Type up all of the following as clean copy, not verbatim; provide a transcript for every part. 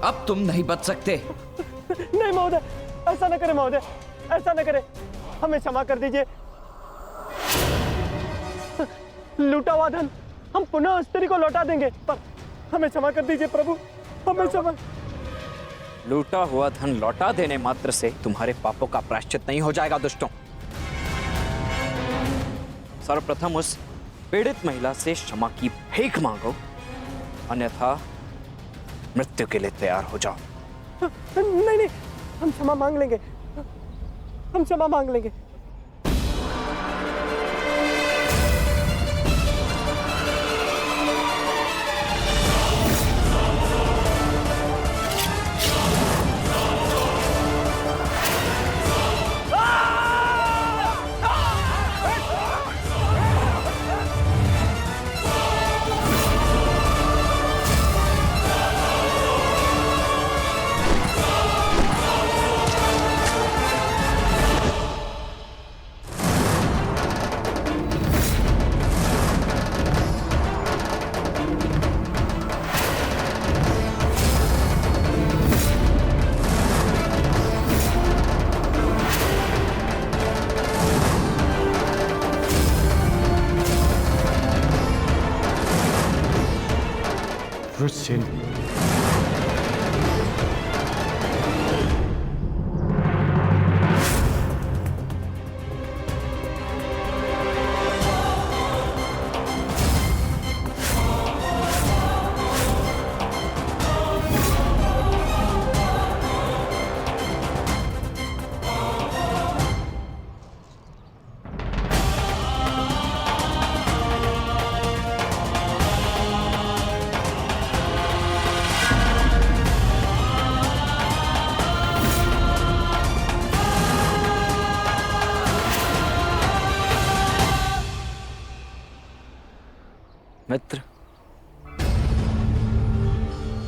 अब तुम नहीं बच सकते। नहीं महोदय, ऐसा न करें महोदय, ऐसा न करें, हमें क्षमा कर दीजिए। लूटा हुआ धन हम पुनः स्त्री को लौटा देंगे, पर हमें क्षमा कर दीजिए प्रभु, हमें क्षमा। लूटा हुआ धन लौटा देने मात्र से तुम्हारे पापों का प्रायश्चित नहीं हो जाएगा दुष्टों। सर्वप्रथम उस पीड़ित महिला से क्षमा की भीख मांगो, अन्यथा मृत्यु के लिए तैयार हो जाओ। नहीं नहीं, हम क्षमा मांग लेंगे, हम क्षमा मांग लेंगे। वृषसेन, मित्र,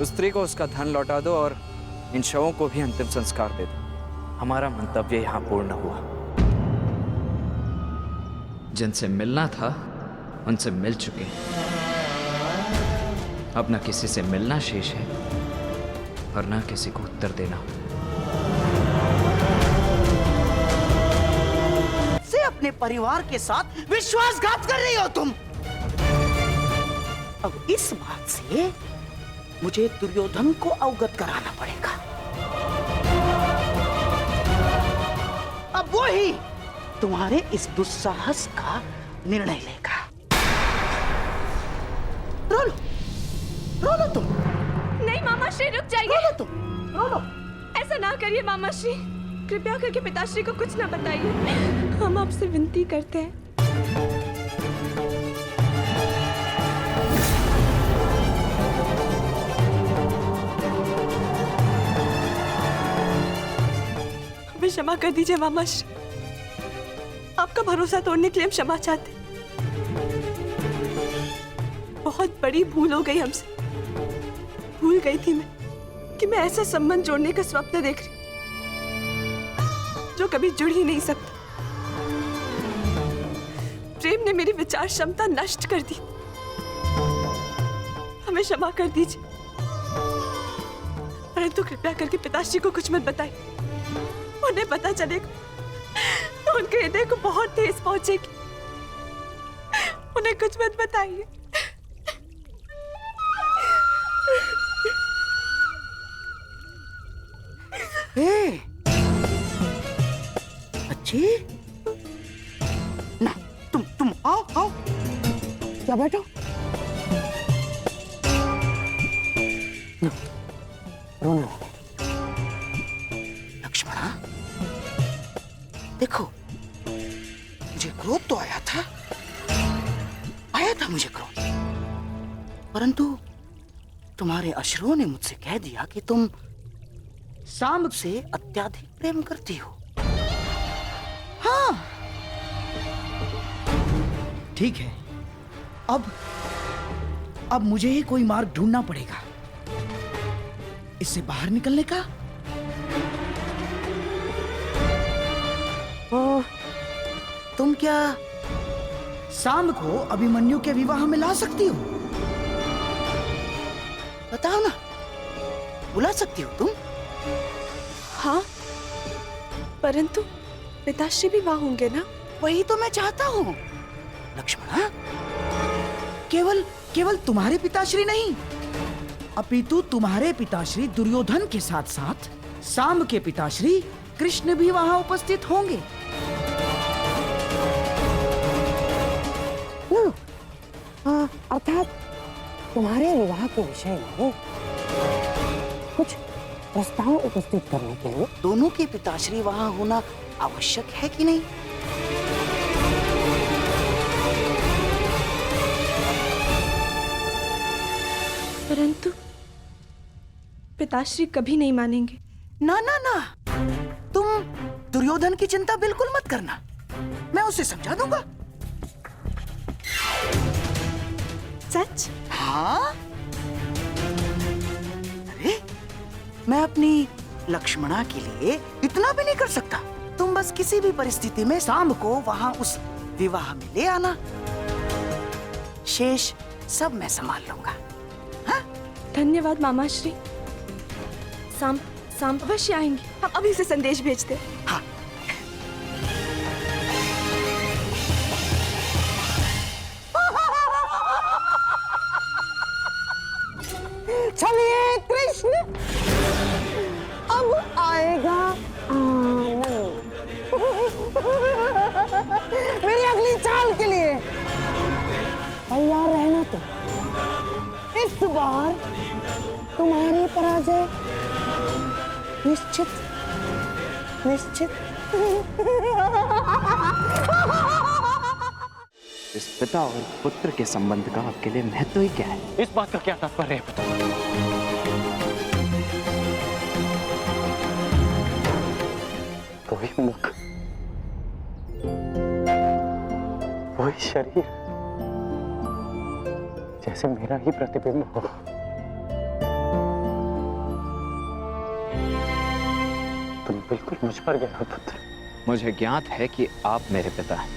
उस स्त्री को उसका धन लौटा दो और इन शवों को भी अंतिम संस्कार दे दो। हमारा मंतव्य यहां पूर्ण हुआ। जिनसे मिलना था उनसे मिल चुके, अब न किसी से मिलना शेष है और न किसी को उत्तर देना। से अपने परिवार के साथ विश्वासघात कर रही हो तुम। अब इस बात से मुझे दुर्योधन को अवगत कराना पड़ेगा। अब वो ही तुम्हारे इस दुस्साहस का निर्णय लेगा। रो लो तुम। नहीं मामा श्री, रुक जाइए। रो लो तुम, रो लो। ऐसा ना करिए मामा श्री, कृपया करके पिताश्री को कुछ ना बताइए, हम आपसे विनती करते हैं। हमें क्षमा कर दीजिए मामा श्री, आपका भरोसा तोड़ने के लिए हम क्षमा चाहते हैं। बहुत बड़ी भूल हो गई हमसे। भूल गई थी मैं कि मैं ऐसा संबंध जोड़ने का स्वप्न देख रही जो कभी जुड़ ही नहीं सकता। प्रेम ने मेरी विचार क्षमता नष्ट कर दी। हमें क्षमा कर दीजिए, परंतु कृपया करके पिताश्री को कुछ मत बताइए। उन्हें पता चलेगा तो उनके हृदय को बहुत ठेस पहुंचेगी। उन्हें कुछ मत बताइए। अच्छी ना, तुम आओ क्या बैठो। रोना लक्ष्मणा, देखो मुझे क्रोध तो आया था मुझे क्रोध, परंतु तुम्हारे अश्रुओं ने मुझसे कह दिया कि तुम सांब से अत्याधिक प्रेम करती हो। हाँ ठीक है, अब मुझे ही कोई मार्ग ढूंढना पड़ेगा इससे बाहर निकलने का। तुम क्या सांब को अभिमन्यु के विवाह में ला सकती हो? बताओ ना, बुला सकती हो तुम। हाँ, परंतु पिताश्री भी वहां होंगे ना? वही तो मैं चाहता हूँ लक्ष्मणा। केवल तुम्हारे पिताश्री नहीं, अपितु तुम्हारे पिताश्री दुर्योधन के साथ साथ सांब के पिताश्री कृष्ण भी वहां उपस्थित होंगे। अर्थात तुम्हारे विवाह के विषय में कुछ प्रस्ताव उपस्थित करने के लिए दोनों के पिताश्री वहां होना आवश्यक है कि नहीं? परंतु पिताश्री कभी नहीं मानेंगे। ना ना ना, तुम दुर्योधन की चिंता बिल्कुल मत करना, मैं उसे समझा दूंगा। सच? हाँ? अरे, मैं अपनी लक्ष्मणा के लिए इतना भी नहीं कर सकता। तुम बस किसी भी परिस्थिति में शाम को वहां उस विवाह में ले आना, शेष सब मैं संभाल लूंगा। हाँ? धन्यवाद मामाश्री। शाम अवश्य आएंगे। हम अभी से संदेश भेजते। हाँ। चलिए कृष्ण, अब आएगा आनंद। मेरी अगली चाल के लिए तैयार रहना। तो इस बार तुम्हारी पराजय निश्चित निश्चित। इस पिता और पुत्र के संबंध का आपके लिए महत्व ही क्या है? इस बात का क्या तात्पर्य है पिता? वही मुख, वही शरीर, जैसे मेरा ही प्रतिबिंब हो। तुम बिल्कुल मुझ पर गए हो पुत्र। मुझे ज्ञात है कि आप मेरे पिता हैं,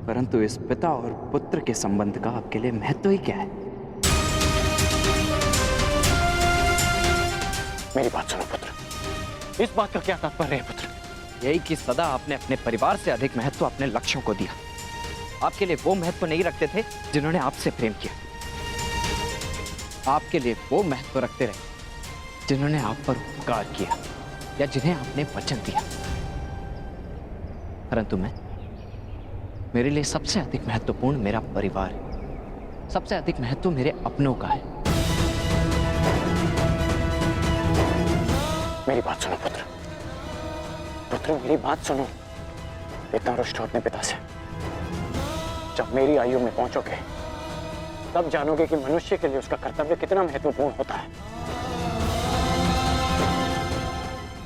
परंतु इस पिता और पुत्र के संबंध का आपके लिए महत्व ही क्या है? मेरी बात सुनो पुत्र, इस बात का क्या तात्पर्य है पुत्र? यही कि सदा आपने अपने परिवार से अधिक महत्व अपने लक्ष्यों को दिया। आपके लिए वो महत्व नहीं रखते थे जिन्होंने आपसे प्रेम किया। आपके लिए वो महत्व रखते रहे जिन्होंने आप पर उपकार किया या जिन्हें आपने वचन दिया। परंतु मेरे लिए सबसे अधिक महत्वपूर्ण मेरा परिवार है। सबसे अधिक महत्व मेरे अपनों का है। मेरी बात सुनो पुत्र, पुत्र मेरी बात सुनो। इतना रुष्ट हो अपने पिता से। जब मेरी आयु में पहुंचोगे तब जानोगे कि मनुष्य के लिए उसका कर्तव्य कितना महत्वपूर्ण होता है।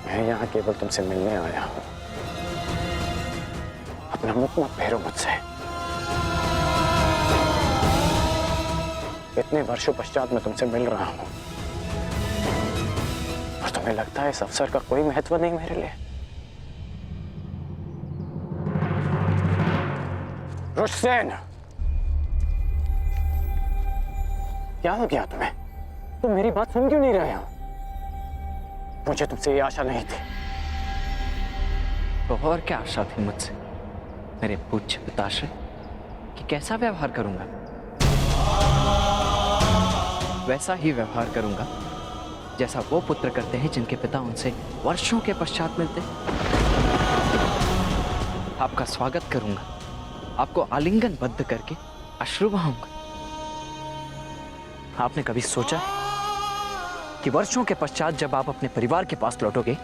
मैं यहाँ केवल तुमसे मिलने आया हूं। अपना मुख मत फेरो मुझसे। इतने वर्षों पश्चात मैं तुमसे मिल रहा हूं और तुम्हें लगता है इस अवसर का कोई महत्व नहीं मेरे लिए? रुष्टसेन, क्या हो गया तुम्हें? तुम मेरी बात सुन क्यों नहीं रहे हो? मुझे तुमसे ये आशा नहीं थी। तो और क्या आशा थी मुझसे मेरे पूज्य पिताश्री कि कैसा व्यवहार करूंगा? वैसा ही व्यवहार करूंगा जैसा वो पुत्र करते हैं जिनके पिता उनसे वर्षों के पश्चात मिलते। आपका स्वागत करूंगा, आपको आलिंगनबद्ध करके अश्रु बहाऊंगा। आपने कभी सोचा कि वर्षों के पश्चात जब आप अपने परिवार के पास लौटोगे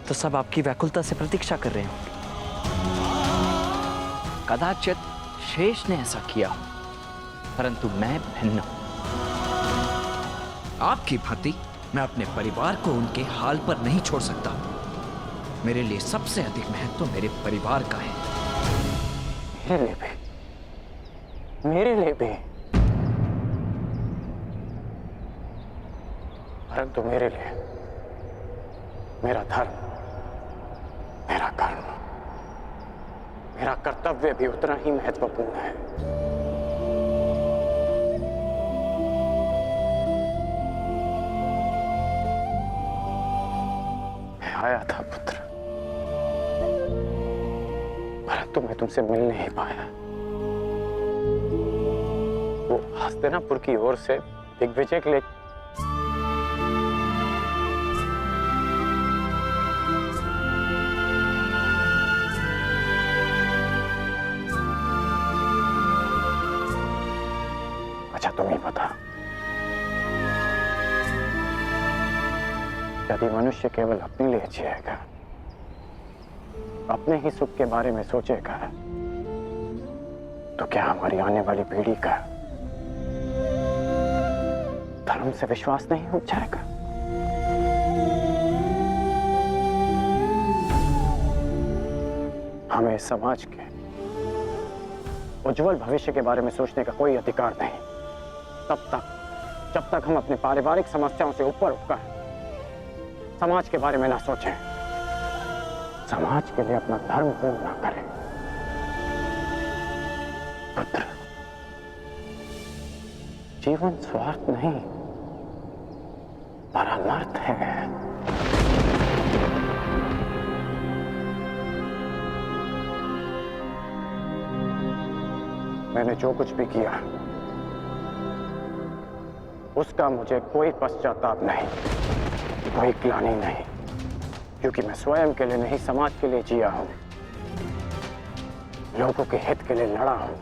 तो सब आपकी व्याकुलता से प्रतीक्षा कर रहे होंगे? कदाचित शेष ने ऐसा किया, परंतु मैं भिन्न हूं। आपकी भांति मैं अपने परिवार को उनके हाल पर नहीं छोड़ सकता। मेरे लिए सबसे अधिक महत्व मेरे परिवार का है। मेरे लिए भी, मेरे लिए भी, परंतु मेरे लिए मेरा धर्म, मेरा कर्म, मेरा कर्तव्य भी उतना ही महत्वपूर्ण है। चाहा था पुत्र, परंतु मैं तुमसे मिल नहीं पाया। वो हस्तिनापुर की ओर से दिग्विजय के लिए अच्छा तुम ही बता, यदि मनुष्य केवल अपने लिए जिएगा, अपने ही सुख के बारे में सोचेगा, तो क्या हमारी आने वाली पीढ़ी का धर्म से विश्वास नहीं उठ जाएगा? हमें समाज के उज्जवल भविष्य के बारे में सोचने का कोई अधिकार नहीं, जब तक हम अपने पारिवारिक समस्याओं से ऊपर उठकर समाज के बारे में ना सोचें, समाज के लिए अपना धर्म पूर्ण ना करें। पुत्र, जीवन स्वार्थ नहीं, परमार्थ है। मैंने जो कुछ भी किया उसका मुझे कोई पश्चाताप नहीं, कोई ग्लानि नहीं, क्योंकि मैं स्वयं के लिए नहीं समाज के लिए जिया हूं, लोगों के हित के लिए लड़ा हूं।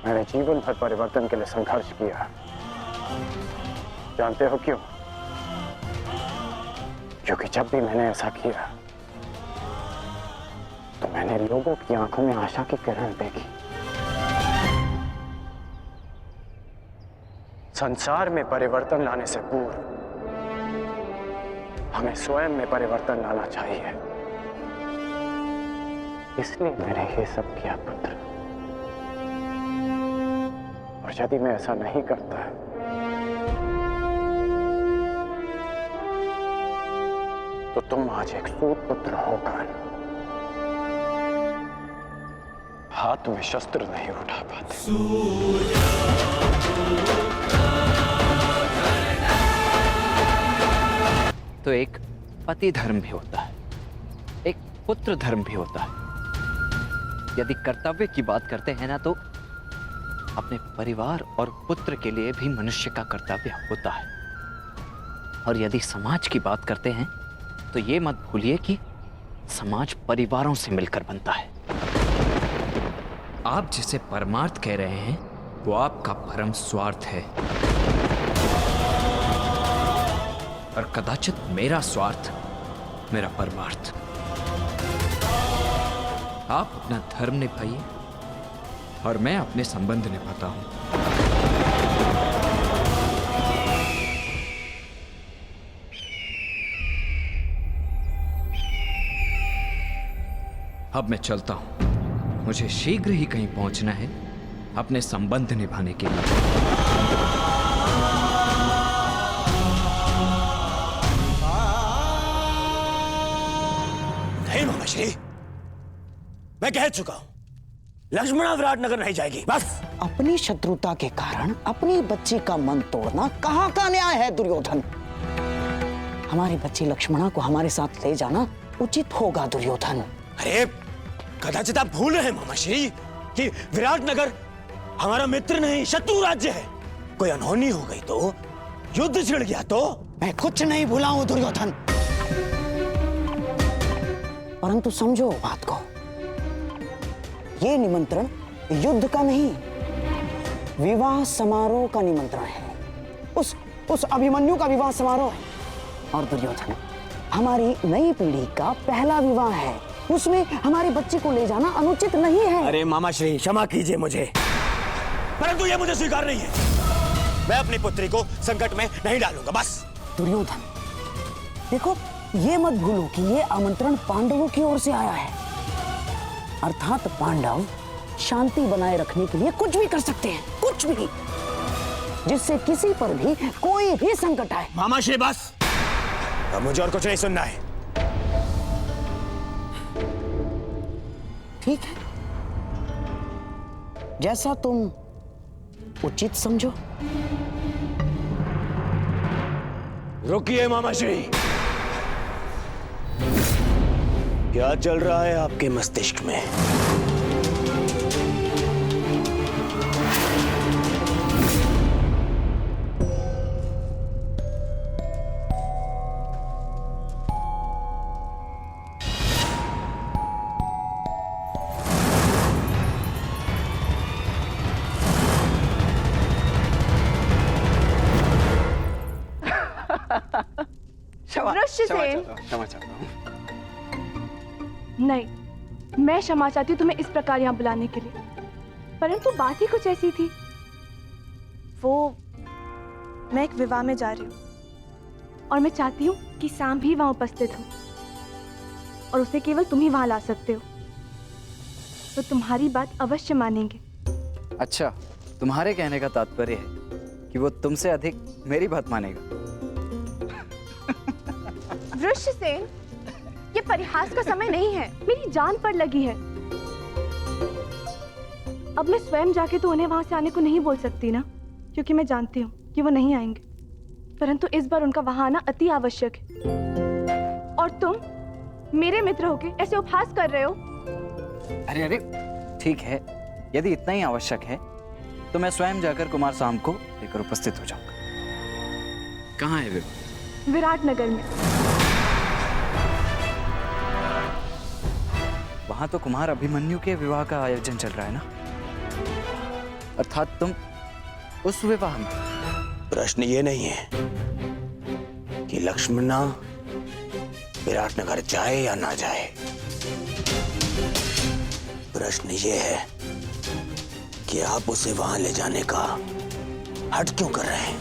मैंने जीवन भर परिवर्तन के लिए संघर्ष किया। जानते हो क्यों? क्योंकि जब भी मैंने ऐसा किया तो मैंने लोगों की आंखों में आशा की किरण देखी। संसार में परिवर्तन लाने से पूर्व हमें स्वयं में परिवर्तन लाना चाहिए। इसलिए मैंने ये सब किया पुत्र। और यदि मैं ऐसा नहीं करता तो तुम आज एक सूत पुत्र होकर हाथ में शस्त्र नहीं उठा पाते। तो एक पति धर्म भी होता है, एक पुत्र धर्म भी होता है। यदि कर्तव्य की बात करते हैं ना, तो अपने परिवार और पुत्र के लिए भी मनुष्य का कर्तव्य होता है। और यदि समाज की बात करते हैं तो ये मत भूलिए कि समाज परिवारों से मिलकर बनता है। आप जिसे परमार्थ कह रहे हैं वो आपका परम स्वार्थ है, और कदाचित मेरा स्वार्थ मेरा परमार्थ। आप अपना धर्म निभाइए और मैं अपने संबंध निभाता हूं। अब मैं चलता हूं, मुझे शीघ्र ही कहीं पहुंचना है अपने संबंध निभाने के लिए। नहीं मामाश्री, मैं कह चुका हूं, लक्ष्मणा विराटनगर नहीं जाएगी, बस। अपनी शत्रुता के कारण अपनी बच्ची का मन तोड़ना कहाँ का न्याय है दुर्योधन? हमारी बच्ची लक्ष्मणा को हमारे साथ ले जाना उचित होगा दुर्योधन। अरे कदाचित आप भूल रहे हैं मामाश्री कि विराटनगर हमारा मित्र नहीं शत्रु राज्य है। कोई अनहोनी हो गई तो, युद्ध छिड़ गया तो। मैं कुछ नहीं भूला हूं दुर्योधन, परंतु समझो बात को, ये निमंत्रण युद्ध का नहीं, विवाह समारोह का निमंत्रण है। उस अभिमन्यु का विवाह समारोह है। और दुर्योधन, हमारी नई पीढ़ी का पहला विवाह है, उसमें हमारी बच्ची को ले जाना अनुचित नहीं है। अरे मामाश्री, क्षमा कीजिए मुझे, परंतु यह मुझे स्वीकार नहीं है। मैं अपनी पुत्री को संकट में नहीं डालूंगा, बस। दुर्योधन, देखो, ये मत भूलो कि ये आमंत्रण पांडवों की ओर से आया है, अर्थात पांडव शांति बनाए रखने के लिए कुछ भी कर सकते हैं, कुछ भी, जिससे किसी पर भी कोई भी संकट आए। मामाश्री बस, अब मुझे और कुछ नहीं सुनना है। ठीक है, जैसा तुम उचित समझो। रुकिए मामाश्री, क्या चल रहा है आपके मस्तिष्क में? वृषसेन, क्षमा चाहता हूँ। नहीं, मैं क्षमा चाहती हूँ तुम्हें इस प्रकार यहाँ बुलाने के लिए, परंतु बात ही कुछ ऐसी थी। वो, मैं एक विवाह में जा रही हूँ और मैं चाहती हूँ कि सांब भी वहाँ उपस्थित हो और उसे केवल तुम ही वहाँ ला सकते हो, तो तुम्हारी बात अवश्य मानेंगे। अच्छा, तुम्हारे कहने का तात्पर्य है कि वो तुमसे अधिक मेरी बात मानेगा। वृषसेन, ये परिहास का समय नहीं है, मेरी जान पर लगी है। अब मैं स्वयं जाके तो उन्हें वहां से आने को नहीं बोल सकती ना, क्योंकि मैं जानती हूँ कि वो नहीं आएंगे, परंतु इस बार उनका वहां आना अति आवश्यक है। और तुम मेरे मित्र होके ऐसे उपहास कर रहे हो। अरे अरे, ठीक है, यदि इतना ही आवश्यक है तो मैं स्वयं जाकर कुमार सांब को लेकर उपस्थित हो जाऊंगा। कहाँ है वे? विराट नगर में। वहां तो कुमार अभिमन्यु के विवाह का आयोजन चल रहा है ना, अर्थात तुम उस विवाह में। प्रश्न ये नहीं है कि लक्ष्मणा विराटनगर जाए या ना जाए, प्रश्न ये है कि आप उसे वहां ले जाने का हट क्यों कर रहे हैं?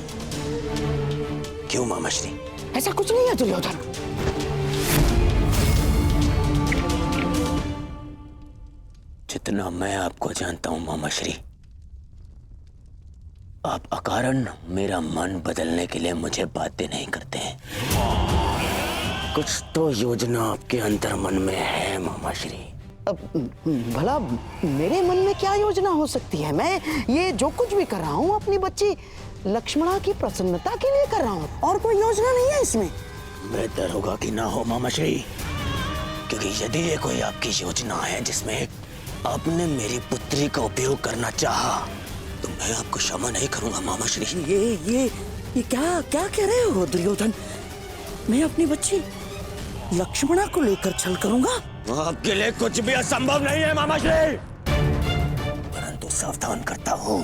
क्यों मामाश्री? ऐसा कुछ नहीं है दुर्योधन। जितना मैं आपको जानता हूं मामाश्री, आप अकारण मेरा मन बदलने के लिए मुझे बातें नहीं करते हैं। कुछ तो योजना आपके अंतर मन में है मामाश्री। अब भला मेरे मन में क्या योजना हो सकती है? मैं ये जो कुछ भी कर रहा हूँ अपनी बच्ची लक्ष्मणा की प्रसन्नता के लिए कर रहा हूँ, और कोई योजना नहीं है इसमें। बेहतर होगा कि ना हो मामाश्री, क्योंकि यदि ये कोई आपकी योजना है जिसमें आपने मेरी पुत्री का उपयोग करना चाहा, तो मैं आपको क्षमा नहीं करूंगा मामाश्री। ये क्या क्या कह रहे हो दुर्योधन? मैं अपनी बच्ची लक्ष्मणा को लेकर छल करूंगा? आपके लिए कुछ भी असंभव नहीं है मामाश्री, परंतु सावधान करता हूँ,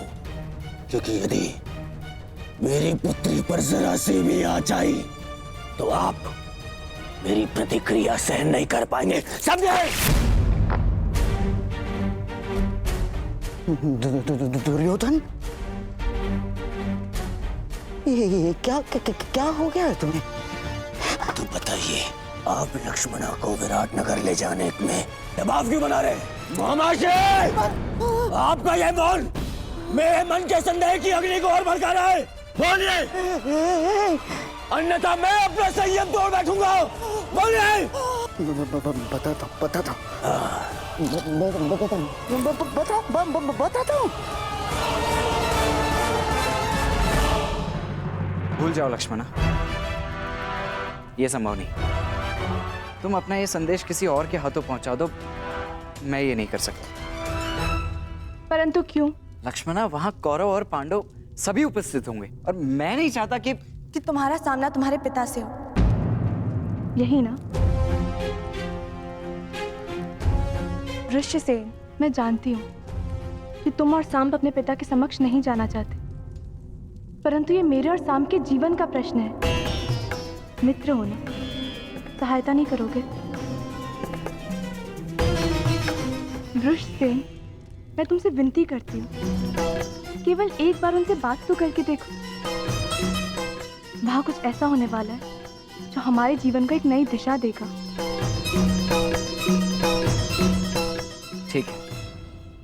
क्योंकि यदि मेरी पुत्री पर जरा सी भी आँच आई तो आप मेरी प्रतिक्रिया सहन नहीं कर पाएंगे, समझे? दुर्योधन, ये क्या हो गया है तुम्हें? तो बताइए, आप लक्ष्मणा को विराटनगर ले जाने में दबाव क्यों बना रहे? मामाश्री, आपका यह मौन मेरे मन के संदेह की अग्नि को और भड़का रहा है। बोलिए, अन्यथा मैं अपना संयम तोड़ बैठूंगा। बोलिए। बताता हूँ। भूल जाओ लक्ष्मणा, ये संभव नहीं। तुम अपना ये संदेश किसी और के हाथों पहुंचा दो, मैं ये नहीं कर सकता। परंतु क्यों? लक्ष्मणा, वहां कौरव और पांडव सभी उपस्थित होंगे और मैं नहीं चाहता कि तुम्हारा सामना तुम्हारे पिता से हो, यही ना? वृषसेन, मैं जानती हूँ कि तुम और सांब अपने पिता के समक्ष नहीं जाना चाहते, परंतु ये मेरे और सांब के जीवन का प्रश्न है। मित्र हो ना, सहायता नहीं करोगे? वृषसेन, मैं तुमसे विनती करती हूँ, केवल एक बार उनसे बात तो करके देखो। वहाँ कुछ ऐसा होने वाला है जो हमारे जीवन को एक नई दिशा देगा। ठीक है,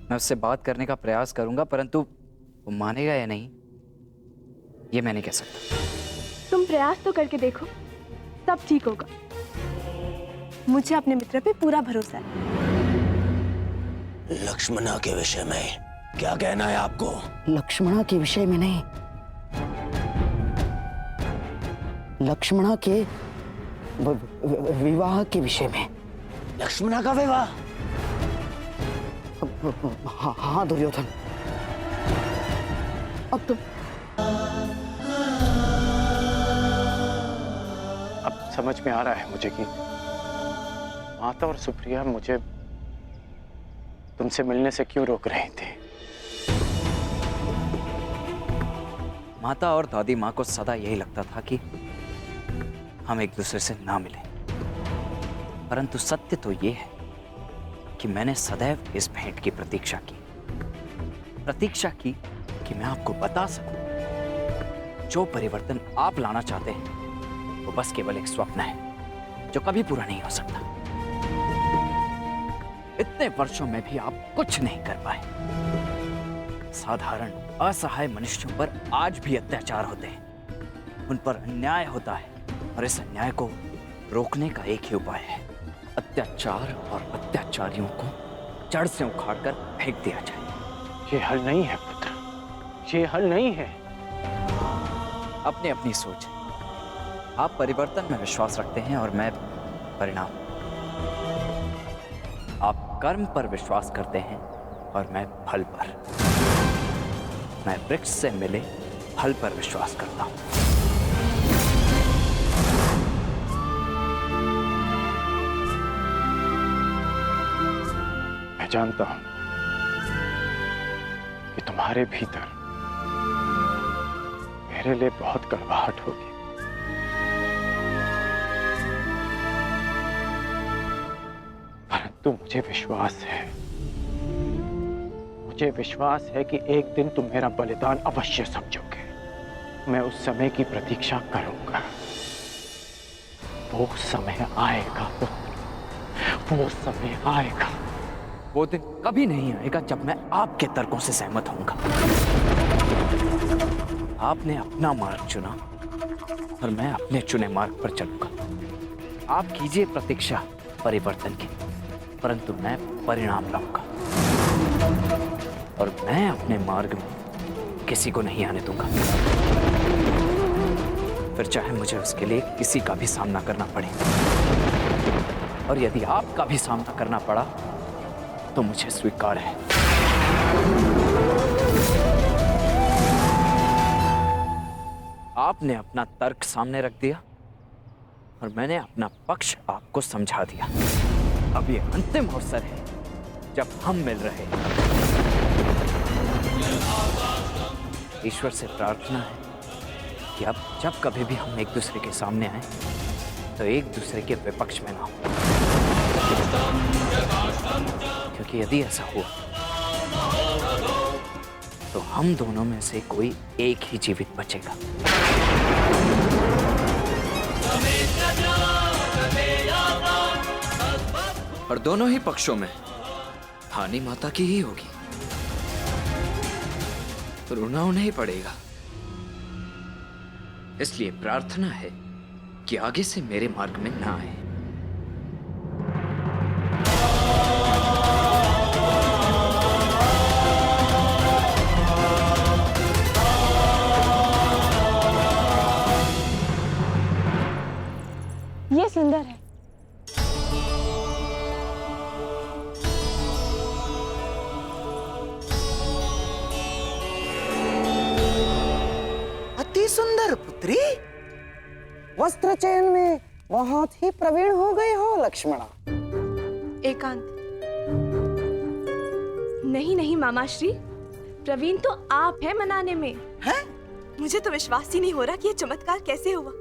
मैं उससे बात करने का प्रयास करूंगा, परंतु वो मानेगा या नहीं ये मैं नहीं कह सकता। तुम प्रयास तो करके देखो, सब ठीक होगा। मुझे अपने मित्र पे पूरा भरोसा है। लक्ष्मणा के विषय में क्या कहना है आपको? लक्ष्मणा के विषय में नहीं, लक्ष्मणा के विवाह के विषय में। लक्ष्मणा का विवाह? हाँ हाँ दुर्योधन, अब तो अब समझ में आ रहा है मुझे कि माता और सुप्रिया मुझे तुमसे मिलने से क्यों रोक रही थी। माता और दादी माँ को सदा यही लगता था कि हम एक दूसरे से ना मिलें, परंतु सत्य तो ये है कि मैंने सदैव इस भेंट की प्रतीक्षा की कि मैं आपको बता सकूं जो परिवर्तन आप लाना चाहते हैं वो बस केवल एक स्वप्न है जो कभी पूरा नहीं हो सकता। इतने वर्षों में भी आप कुछ नहीं कर पाए। साधारण असहाय मनुष्यों पर आज भी अत्याचार होते हैं, उन पर अन्याय होता है और इस अन्याय को रोकने का एक ही उपाय है, अत्याचार और अत्याचारियों को जड़ से उखाड़कर फेंक दिया जाए। ये हल नहीं है पुत्र, ये हल नहीं है। अपनी अपनी सोच है। आप परिवर्तन में विश्वास रखते हैं और मैं परिणाम। आप कर्म पर विश्वास करते हैं और मैं फल पर। मैं वृक्ष से मिले फल पर विश्वास करता हूं। मैं जानता हूं कि तुम्हारे भीतर मेरे लिए बहुत कड़वाहट होगी, परंतु मुझे विश्वास है कि एक दिन तुम मेरा बलिदान अवश्य समझोगे। मैं उस समय की प्रतीक्षा करूंगा। वो समय आएगा पुत्र, वो समय आएगा। वो दिन कभी नहीं आएगा जब मैं आपके तर्कों से सहमत होऊंगा। आपने अपना मार्ग चुना और मैं अपने चुने मार्ग पर चलूंगा। आप कीजिए प्रतीक्षा परिवर्तन की, परंतु मैं परिणाम लाऊंगा और मैं अपने मार्ग में किसी को नहीं आने दूंगा, फिर चाहे मुझे उसके लिए किसी का भी सामना करना पड़े। और यदि आपका भी सामना करना पड़ा तो मुझे स्वीकार है। आपने अपना तर्क सामने रख दिया और मैंने अपना पक्ष आपको समझा दिया। अब ये अंतिम अवसर है जब हम मिल रहे हैं। ईश्वर से प्रार्थना है कि अब जब कभी भी हम एक दूसरे के सामने आए तो एक दूसरे के विपक्ष में ना हो, क्योंकि यदि ऐसा हुआ तो हम दोनों में से कोई एक ही जीवित बचेगा। और दोनों ही पक्षों में हानि माता की ही होगी, रोना उन्हें ही पड़ेगा। इसलिए प्रार्थना है कि आगे से मेरे मार्ग में ना आए। ये सुंदर है। अति सुंदर पुत्री, वस्त्र चयन में बहुत ही प्रवीण हो गए हो लक्ष्मणा। एकांत। नहीं नहीं मामाश्री, प्रवीण तो आप हैं मनाने में। हैं? मुझे तो विश्वास ही नहीं हो रहा कि ये चमत्कार कैसे हुआ।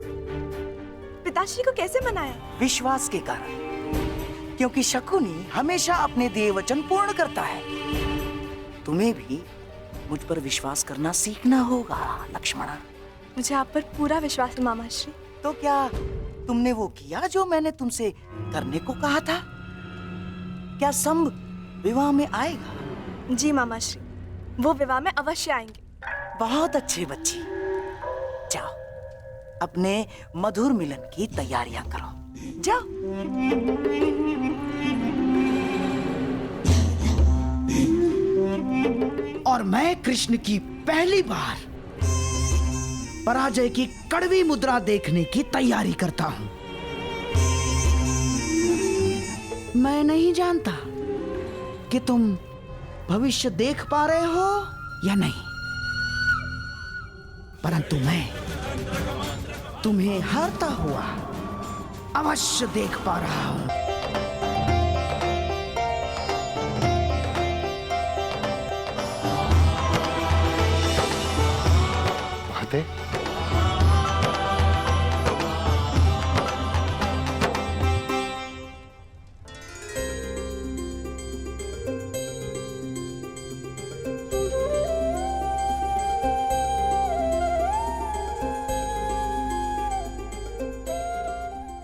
पिताश्री को कैसे मनाया? विश्वास के कारण, क्योंकि शकुनी हमेशा अपने दिए वचन पूर्ण करता है। तुम्हें भी मुझ पर विश्वास करना सीखना होगा लक्ष्मणा। मुझे आप पर पूरा विश्वास है मामाश्री। तो क्या तुमने वो किया जो मैंने तुमसे करने को कहा था? क्या संभ विवाह में आएगा? जी मामाश्री, वो विवाह में अवश्य आएंगे। बहुत अच्छे बच्ची, जाओ अपने मधुर मिलन की तैयारियां करो, जाओ। और मैं कृष्ण की पहली बार पराजय की कड़वी मुद्रा देखने की तैयारी करता हूं। मैं नहीं जानता कि तुम भविष्य देख पा रहे हो या नहीं, परंतु मैं तुम्हें हारता हुआ अवश्य देख पा रहा हूं। माते,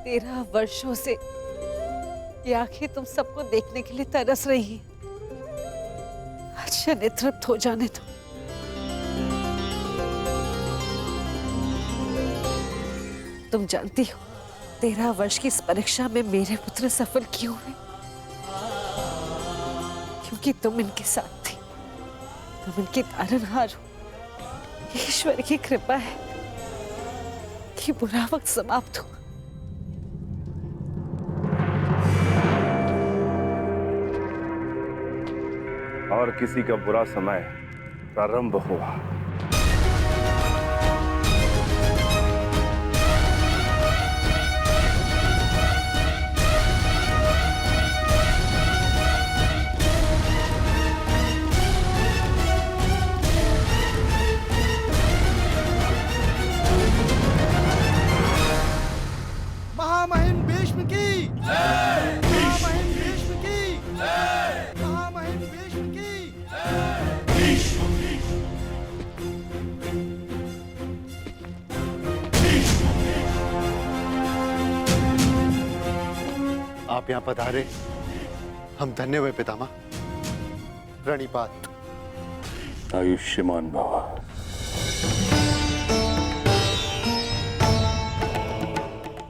तेरह वर्षों से ये आंखें तुम सबको देखने के लिए तरस रही हैं। अच्छा नेतृत्व हो जाने दो। तुम जानती हो 13 वर्ष की इस परीक्षा में मेरे पुत्र सफल क्यों हुए? क्योंकि तुम इनके साथ थी, तुम इनके तारनहार हो। ईश्वर की कृपा है कि बुरा वक्त समाप्त हुआ। और किसी का बुरा समय प्रारंभ हुआ। महामहिम भीष्म की जय! महामहिम भीष्म की जय! महामहिम भीष्म की आप यहाँ पधारे, हम धन्य हुए पितामह। प्रणिपात। आयुष्मान भव।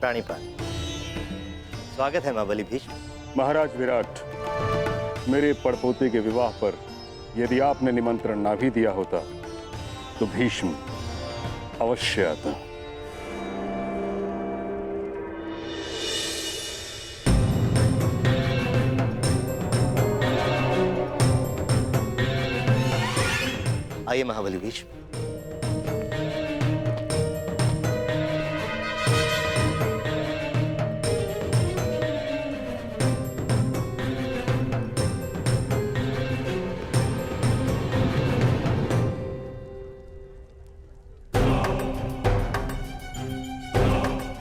प्राणिपात। स्वागत है महाबली भीष्म। महाराज विराट, मेरे पड़पोते के विवाह पर यदि आपने निमंत्रण ना भी दिया होता तो भीष्म अवश्य आता। आइए महाबली भीष्म।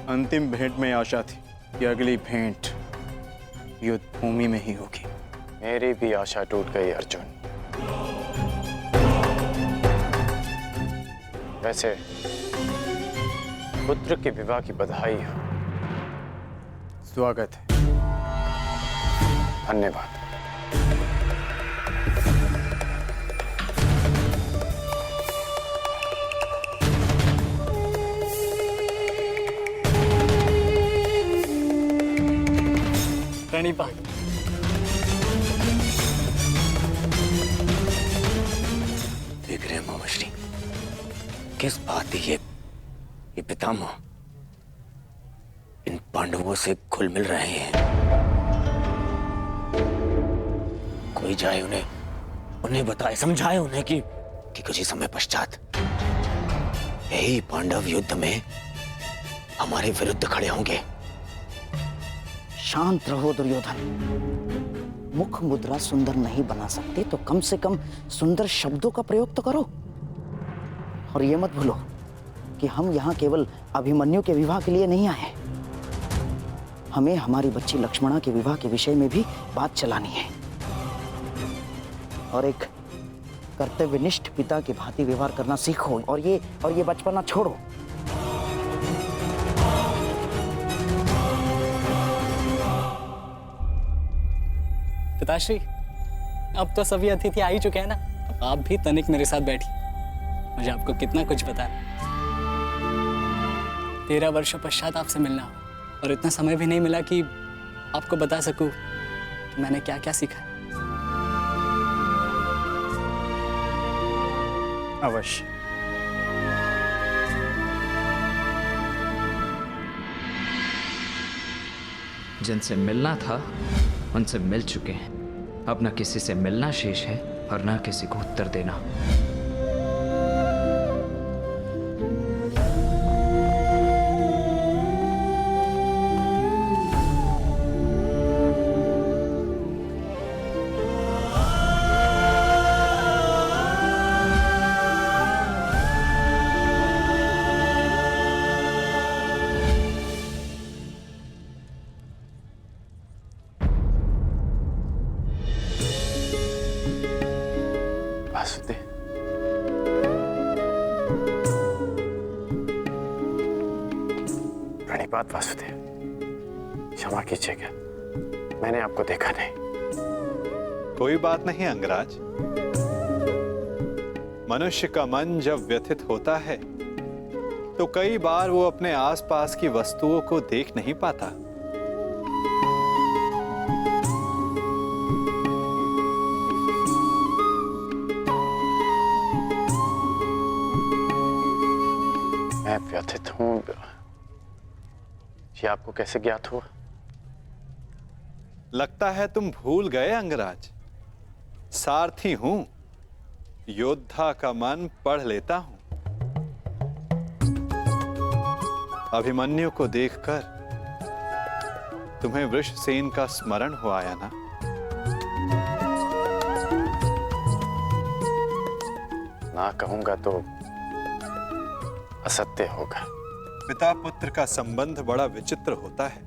अंतिम भेंट में आशा थी कि अगली भेंट युद्ध भूमि में ही होगी। मेरी भी आशा टूट गई अर्जुन। वैसे पुत्र के विवाह की बधाई हो। स्वागत है। धन्यवाद। प्रणिपात। देख रहे हैं मामाश्री, किस बात की ये पितामह इन पांडवों से घुल मिल रहे हैं। कोई जाए उन्हें बताए, समझाए उन्हें कि कुछ ही समय पश्चात यही पांडव युद्ध में हमारे विरुद्ध खड़े होंगे। शांत रहो दुर्योधन। मुख मुद्रा सुंदर नहीं बना सकते तो कम से कम सुंदर शब्दों का प्रयोग तो करो। और ये मत भूलो कि हम यहाँ केवल अभिमन्यु के विवाह के लिए नहीं आए। हमें हमारी बच्ची लक्ष्मणा के विवाह के विषय में भी बात चलानी है। और एक कर्तव्यनिष्ठ पिता के भांति व्यवहार करना सीखो और ये बचपना छोड़ो। पिताश्री, अब तो सभी अतिथि आ ही चुके हैं ना, अब आप भी तनिक मेरे साथ बैठिए। मुझे आपको कितना कुछ पता है। 13 वर्षों पश्चात आपसे मिलना हो और इतना समय भी नहीं मिला कि आपको बता सकूं कि मैंने क्या क्या सीखा है। अवश्य। जिनसे मिलना था उनसे मिल चुके हैं। अब न किसी से मिलना शेष है और न किसी को उत्तर देना। वासुदेव, प्रणिपात वासुदेव, क्षमा कीजिएगा, मैंने आपको देखा नहीं। कोई बात नहीं अंगराज। मनुष्य का मन जब व्यथित होता है तो कई बार वो अपने आसपास की वस्तुओं को देख नहीं पाता। मैं व्यथित हूं, ये आपको कैसे ज्ञात हुआ? लगता है तुम भूल गए अंगराज। सारथी हूं, योद्धा का मन पढ़ लेता हूं। अभिमन्यु को देखकर तुम्हें वृषसेन का स्मरण हो आया ना? ना कहूंगा तो असत्य होगा। पिता पुत्र का संबंध बड़ा विचित्र होता है।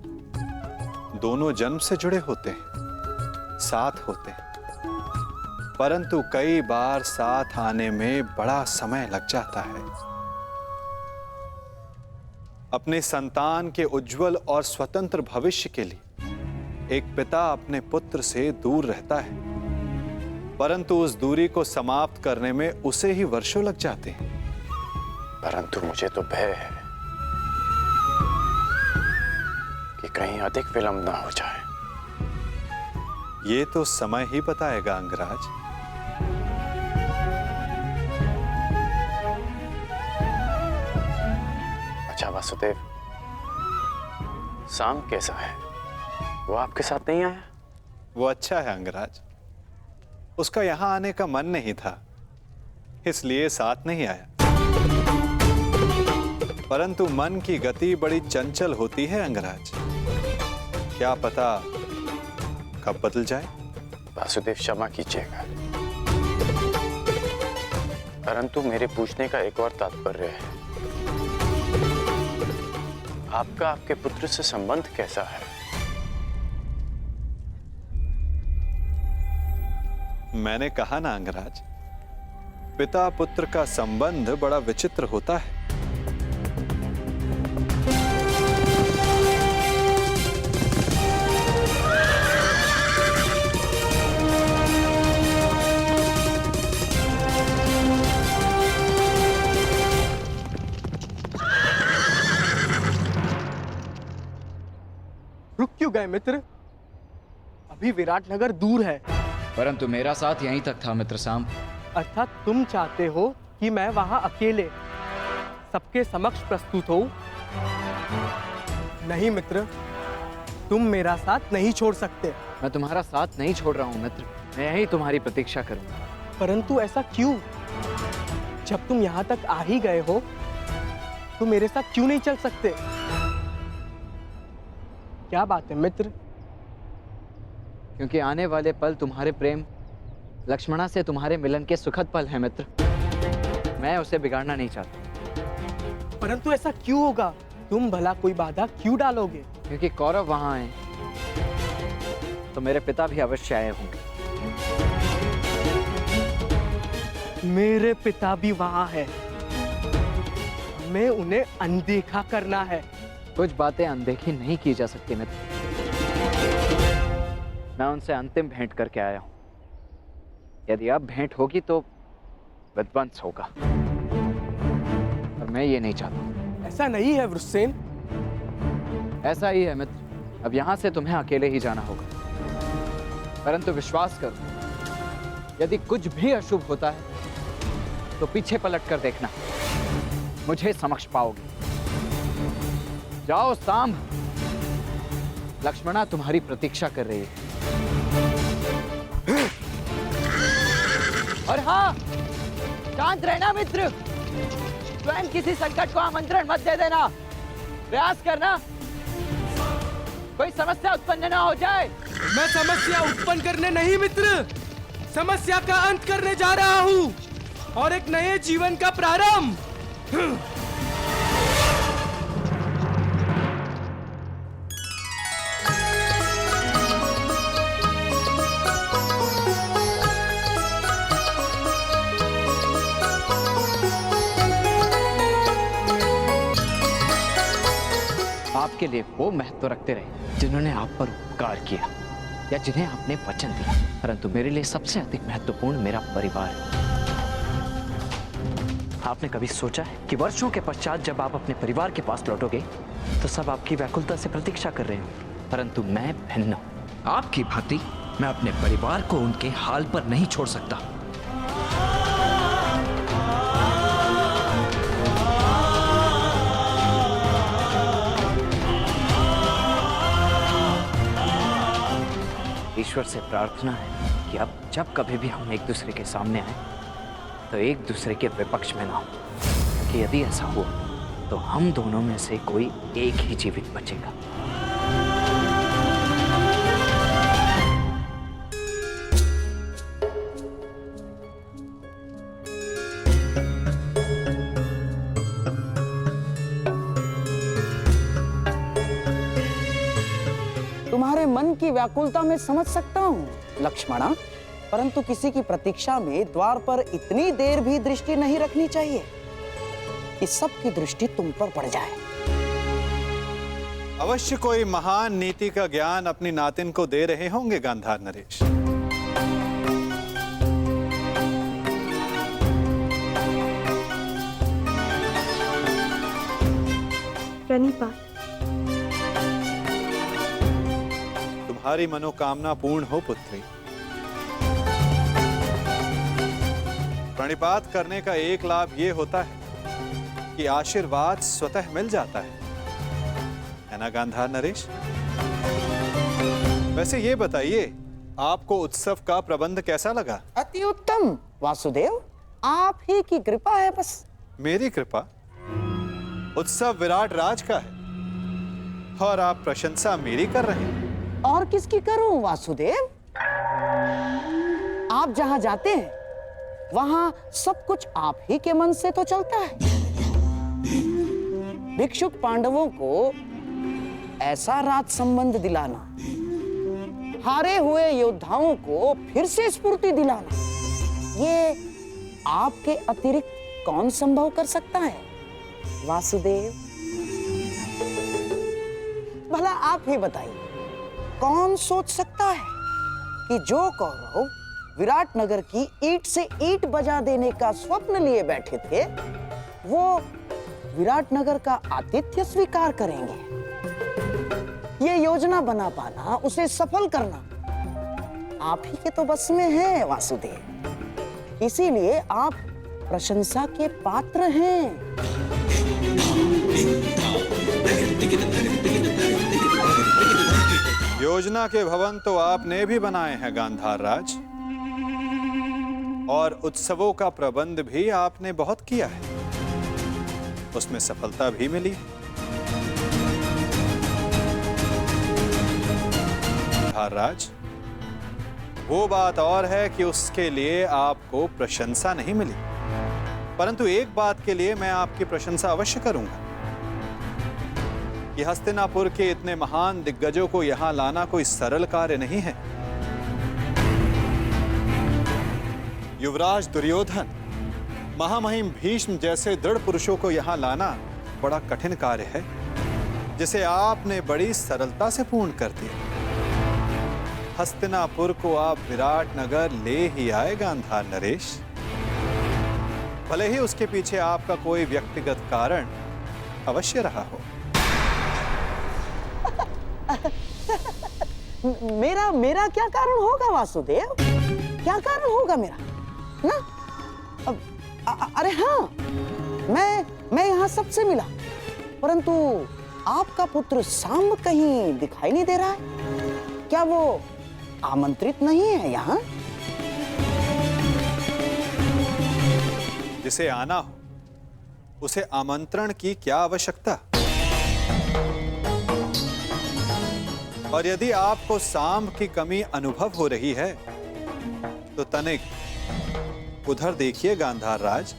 दोनों जन्म से जुड़े होते हैं, साथ होते हैं, परंतु कई बार साथ आने में बड़ा समय लग जाता है। अपने संतान के उज्जवल और स्वतंत्र भविष्य के लिए एक पिता अपने पुत्र से दूर रहता है, परंतु उस दूरी को समाप्त करने में उसे ही वर्षों लग जाते हैं। परंतु मुझे तो भय है कि कहीं अधिक विलंब ना हो जाए। ये तो समय ही बताएगा अंगराज। अच्छा वासुदेव, शाम कैसा है? वो आपके साथ नहीं आया? वो अच्छा है अंगराज। उसका यहां आने का मन नहीं था, इसलिए साथ नहीं आया। परंतु मन की गति बड़ी चंचल होती है अंगराज। क्या पता कब बदल जाए। वासुदेव क्षमा कीजिएगा, परंतु मेरे पूछने का एक और तात्पर्य है। आपका आपके पुत्र से संबंध कैसा है? मैंने कहा ना अंगराज, पिता पुत्र का संबंध बड़ा विचित्र होता है। रुक क्यों गए मित्र? अभी विराटनगर दूर है। परंतु मेरा साथ यहीं तक था मित्र साम। अर्थात तुम चाहते हो कि मैं वहां अकेले सबके समक्ष प्रस्तुत हो? नहीं मित्र, तुम मेरा साथ नहीं छोड़ सकते। मैं तुम्हारा साथ नहीं छोड़ रहा हूं मित्र, मैं यहीं तुम्हारी प्रतीक्षा करूंगा। परंतु ऐसा क्यों? जब तुम यहां तक आ ही गए हो तो मेरे साथ क्यों नहीं चल सकते? क्या बात है मित्र? क्योंकि आने वाले पल तुम्हारे प्रेम लक्ष्मणा से तुम्हारे मिलन के सुखद पल हैं मित्र। मैं उसे बिगाड़ना नहीं चाहता। परंतु ऐसा क्यों होगा? तुम भला कोई बाधा क्यों डालोगे? क्योंकि कौरव वहां आए तो मेरे पिता भी अवश्य आए होंगे। मेरे पिता भी वहां है। हमें उन्हें अनदेखा करना है। कुछ बातें अनदेखी नहीं की जा सकती मित्र। मैं उनसे अंतिम भेंट करके आया हूं। यदि अब भेंट होगी तो विध्वंस होगा, और मैं ये नहीं चाहता। ऐसा नहीं है वृषसेन। ऐसा ही है मित्र। अब यहां से तुम्हें अकेले ही जाना होगा, परंतु विश्वास करो, यदि कुछ भी अशुभ होता है तो पीछे पलट कर देखना, मुझे समक्ष पाओगे। जाओ सांब, लक्ष्मणा तुम्हारी प्रतीक्षा कर रही है। और हाँ, शांत रहना मित्र। स्वयं किसी संकट को आमंत्रण मत दे देना। प्रयास करना कोई समस्या उत्पन्न ना हो जाए। मैं समस्या उत्पन्न करने नहीं मित्र, समस्या का अंत करने जा रहा हूँ और एक नए जीवन का प्रारंभ। आपके लिए वो महत्व रखते रहे जिन्होंने आप पर उपकार किया या जिन्हें आपने वचन दिया, परंतु मेरे लिए सबसे अधिक महत्वपूर्ण मेरा परिवार है। आपने कभी सोचा है कि वर्षों के पश्चात जब आप अपने परिवार के पास लौटोगे तो सब आपकी व्याकुलता से प्रतीक्षा कर रहे हो, परंतु मैं भिन्न हूं। आपकी भांति मैं अपने परिवार को उनके हाल पर नहीं छोड़ सकता। ईश्वर से प्रार्थना है कि अब जब कभी भी हम एक दूसरे के सामने आए तो एक दूसरे के विपक्ष में ना हो, कि यदि ऐसा हुआ तो हम दोनों में से कोई एक ही जीवित बचेगा। तुम्हारे मन की व्याकुलता में समझ सकता हूँ लक्ष्मणा, परंतु किसी की प्रतीक्षा में द्वार पर इतनी देर भी दृष्टि नहीं रखनी चाहिए कि सबकी दृष्टि तुम पर पड़ जाए। अवश्य कोई महान नीति का ज्ञान अपनी नातिन को दे रहे होंगे गांधार नरेश। प्रणिपात। तुम्हारी मनोकामना पूर्ण हो पुत्री। प्रणिपात करने का एक लाभ ये होता है कि आशीर्वाद स्वतः मिल जाता है ना गांधार नरेश? वैसे ये बताइए, आपको उत्सव का प्रबंध कैसा लगा? अति उत्तम वासुदेव, आप ही की कृपा है बस। मेरी कृपा? उत्सव विराट राज का है और आप प्रशंसा मेरी कर रहे हैं। और किसकी करूं वासुदेव? आप जहां जाते हैं वहां सब कुछ आप ही के मन से तो चलता है। भिक्षुक पांडवों को ऐसा राज संबंध दिलाना, हारे हुए योद्धाओं को फिर से स्फूर्ति दिलाना, ये आपके अतिरिक्त कौन संभव कर सकता है वासुदेव? भला आप ही बताइए, कौन सोच सकता है कि जो कौरव विराट नगर की ईंट से ईंट बजा देने का स्वप्न लिए बैठे थे, वो विराट नगर का आतिथ्य स्वीकार करेंगे? ये योजना बना पाना, उसे सफल करना आप ही के तो बस में है वासुदेव। इसीलिए आप प्रशंसा के पात्र हैं। योजना के भवन तो आपने भी बनाए हैं गांधार राज, और उत्सवों का प्रबंध भी आपने बहुत किया है, उसमें सफलता भी मिली। गांधार राज, वो बात और है कि उसके लिए आपको प्रशंसा नहीं मिली, परंतु एक बात के लिए मैं आपकी प्रशंसा अवश्य करूंगा कि हस्तिनापुर के इतने महान दिग्गजों को यहां लाना कोई सरल कार्य नहीं है। युवराज दुर्योधन, महामहिम भीष्म जैसे दृढ़ पुरुषों को यहां लाना बड़ा कठिन कार्य है, जिसे आपने बड़ी सरलता से पूर्ण कर दिया। हस्तिनापुर को आप विराट नगर ले ही आए गांधार नरेश, भले ही उसके पीछे आपका कोई व्यक्तिगत कारण अवश्य रहा हो। मेरा क्या कारण होगा वासुदेव? क्या कारण होगा मेरा ना? अरे हाँ, मैं यहाँ सबसे मिला, परंतु आपका पुत्र सांब कहीं दिखाई नहीं दे रहा है। क्या वो आमंत्रित नहीं है यहाँ? जिसे आना हो उसे आमंत्रण की क्या आवश्यकता? और यदि आपको सांब की कमी अनुभव हो रही है तो तनिक उधर देखिए गांधार राज।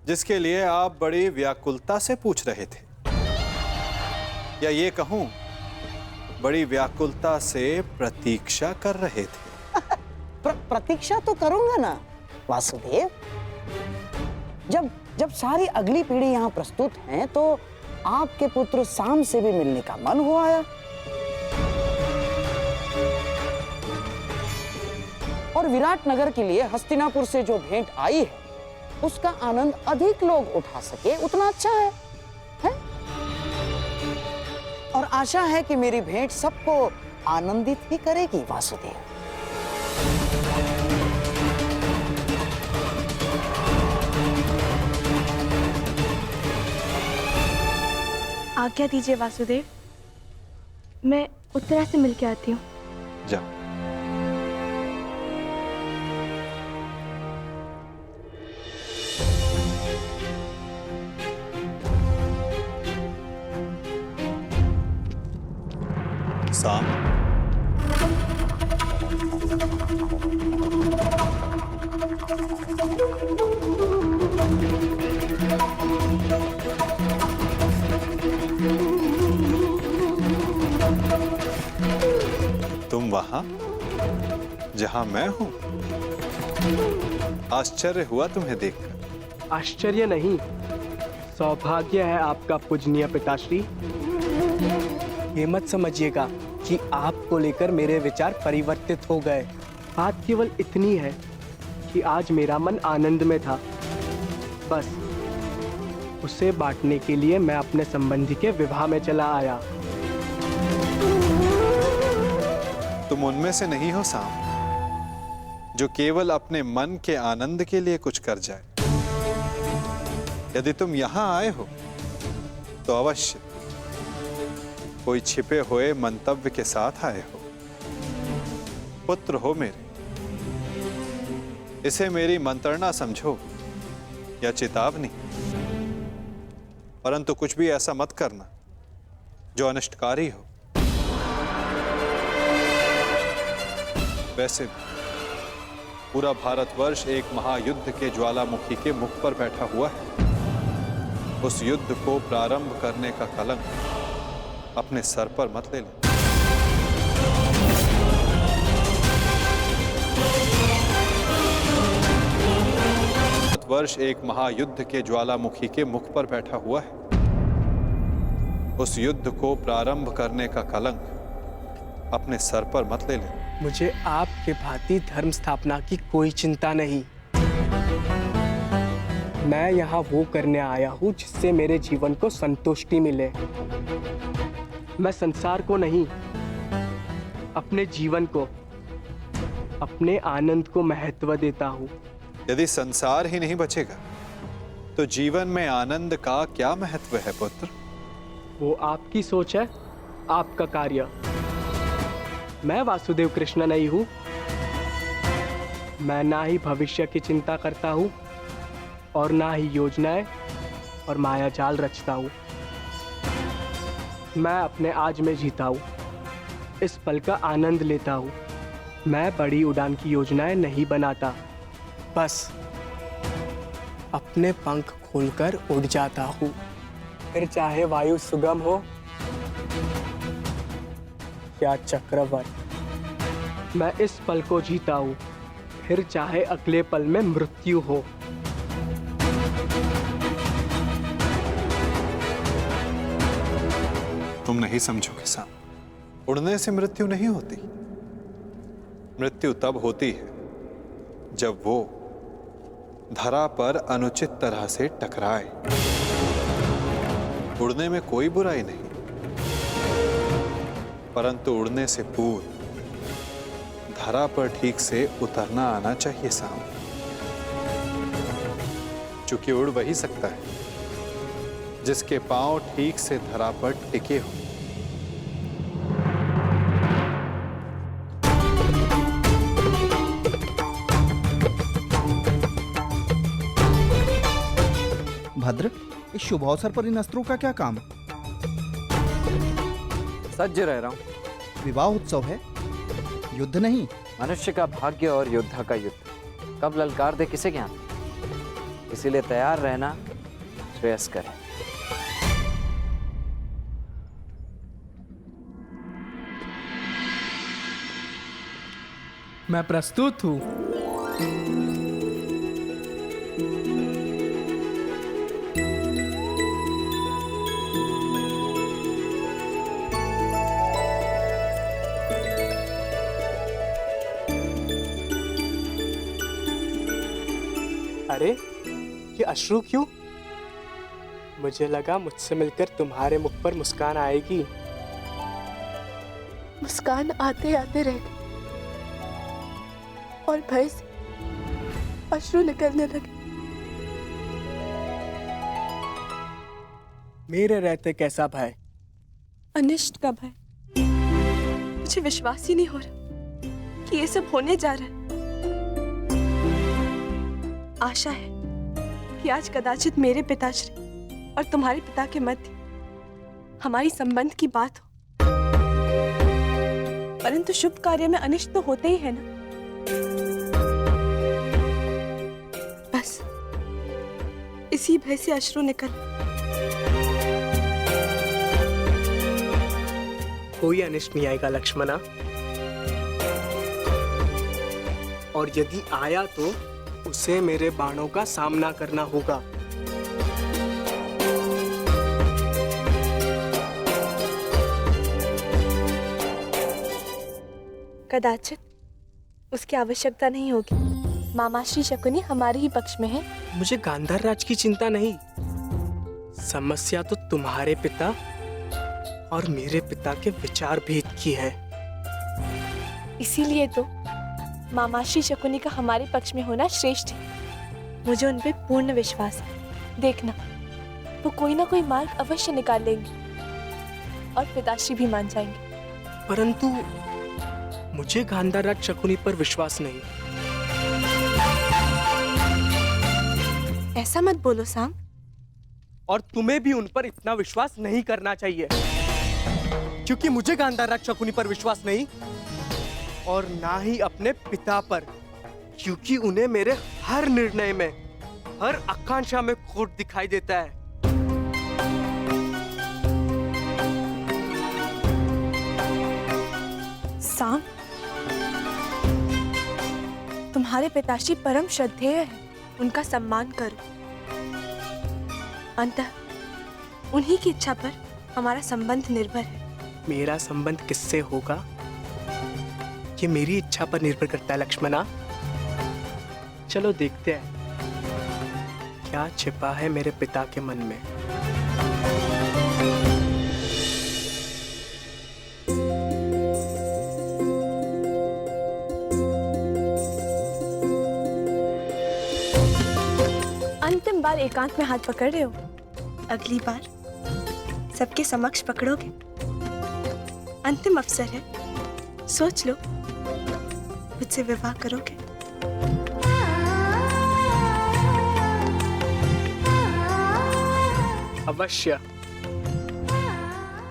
जिसके लिए आप बड़ी व्याकुलता से पूछ रहे थे, या ये कहूं बड़ी व्याकुलता से प्रतीक्षा कर रहे थे। प्रतीक्षा तो करूंगा ना वासुदेव। जब सारी अगली पीढ़ी यहाँ प्रस्तुत है तो आपके पुत्र सांब से भी मिलने का मन हो आया। और विराट नगर के लिए हस्तिनापुर से जो भेंट आई है उसका आनंद अधिक लोग उठा सके उतना अच्छा है? और आशा है कि मेरी भेंट सबको आनंदित ही करेगी वासुदेव। आज्ञा दीजिए वासुदेव, मैं उत्तरा से मिलके आती हूँ। जाओ। सांब, तुम वहां जहां मैं हूं? आश्चर्य हुआ तुम्हें देखकर। आश्चर्य नहीं, सौभाग्य है आपका पूजनीय पिताश्री। ये मत समझिएगा कि आपको लेकर मेरे विचार परिवर्तित हो गए। बात केवल इतनी है कि आज मेरा मन आनंद में था, बस उसे बांटने के लिए मैं अपने संबंधी के विवाह में चला आया। तुम उनमें से नहीं हो सांब जो केवल अपने मन के आनंद के लिए कुछ कर जाए। यदि तुम यहां आए हो तो अवश्य कोई छिपे हुए मंतव्य के साथ आए हो। पुत्र हो मेरे, इसे मेरी मंत्रणा समझो या चेतावनी, परंतु कुछ भी ऐसा मत करना जो अनिष्टकारी हो। वैसे पूरा भारतवर्ष एक महायुद्ध के ज्वालामुखी के मुख पर बैठा हुआ है। उस युद्ध को प्रारंभ करने का कलंक अपने सर पर मत ले लो। वर्ष एक महायुद्ध के ज्वालामुखी के मुख पर बैठा हुआ है। उस युद्ध को प्रारंभ करने का कलंक अपने सर पर मत ले ले। मुझे आपके भांति धर्म स्थापना की कोई चिंता नहीं। मैं यहाँ वो करने आया हूँ जिससे मेरे जीवन को संतुष्टि मिले। मैं संसार को नहीं, अपने जीवन को, अपने आनंद को महत्व देता हूँ। यदि संसार ही नहीं बचेगा तो जीवन में आनंद का क्या महत्व है पुत्र? वो आपकी सोच है, आपका कार्य। मैं वासुदेव कृष्ण नहीं हूँ। मैं ना ही भविष्य की चिंता करता हूँ और ना ही योजनाएं और माया जाल रचता हूँ। मैं अपने आज में जीता हूँ, इस पल का आनंद लेता हूँ। मैं बड़ी उड़ान की योजनाएं नहीं बनाता, बस अपने पंख खोलकर उड़ जाता हूँ। फिर चाहे वायु सुगम हो या चक्रवात, मैं इस पल को जीता हूँ। फिर चाहे अगले पल में मृत्यु हो। तुम नहीं समझोगे साहब, उड़ने से मृत्यु नहीं होती। मृत्यु तब होती है जब वो धरा पर अनुचित तरह से टकराए। उड़ने में कोई बुराई नहीं, परंतु उड़ने से पूर्व धरा पर ठीक से उतरना आना चाहिए साम। चूंकि उड़ वही सकता है जिसके पांव ठीक से धरा पर टिके हों। भद्र, इस शुभ अवसर पर इन अस्त्रों का क्या काम? सज्ज रह रहा हूं। विवाह उत्सव है, युद्ध नहीं। मनुष्य का भाग्य और योद्धा का युद्ध कब ललकार दे किसे ज्ञान, इसीलिए तैयार रहना श्रेयस्कर है। मैं प्रस्तुत हूँ। अरे ये अश्रु क्यों? मुझे लगा मुझसे मिलकर तुम्हारे मुख पर मुस्कान आएगी। मुस्कान आते आते रह गई और भय से अश्रु निकलने लगे। मेरे रहते कैसा भय? अनिष्ट का भय। मुझे विश्वास ही नहीं हो रहा कि ये सब होने जा रहा है। आशा है कि आज कदाचित मेरे पिताश्री और तुम्हारे पिता के मध्य हमारी संबंध की बात हो, परंतु शुभ कार्य में अनिष्ट तो होते ही है ना। बस इसी भय से अश्रु निकल। कोई अनिष्ट नहीं आएगा लक्ष्मणा, और यदि आया तो उसे मेरे बाणों का सामना करना होगा। कदाचित उसकी आवश्यकता नहीं होगी। मामाश्री शकुनी हमारे ही पक्ष में है। मुझे गांधार राज की चिंता नहीं, समस्या तो तुम्हारे पिता और मेरे पिता के विचार भेद की है। इसीलिए तो मामाश्री शकुनी का हमारे पक्ष में होना श्रेष्ठ है। मुझे उन पे पूर्ण विश्वास है। देखना, वो कोई ना कोई मार्ग अवश्य निकाल लेंगे और पिताश्री भी मान जाएंगे। परंतु मुझे गांधार राज शकुनी पर विश्वास नहीं। ऐसा मत बोलो सांग। और तुम्हें भी उन पर इतना विश्वास नहीं करना चाहिए, क्योंकि मुझे गांधार राज शकुनी पर विश्वास नहीं और ना ही अपने पिता पर, क्योंकि उन्हें मेरे हर निर्णय में, हर आकांक्षा में खोट दिखाई देता है। सांग, तुम्हारे पिताश्री परम श्रद्धेय है, उनका सम्मान करो। अंततः उन्हीं की इच्छा पर हमारा संबंध निर्भर है। मेरा संबंध किससे होगा ये मेरी इच्छा पर निर्भर करता है लक्ष्मणा। चलो देखते हैं क्या छिपा है मेरे पिता के मन में। अंतिम बार एकांत में हाथ पकड़ रहे हो, अगली बार सबके समक्ष पकड़ोगे। अंतिम अवसर है, सोच लो, मुझसे विवाह करोगे? अवश्य।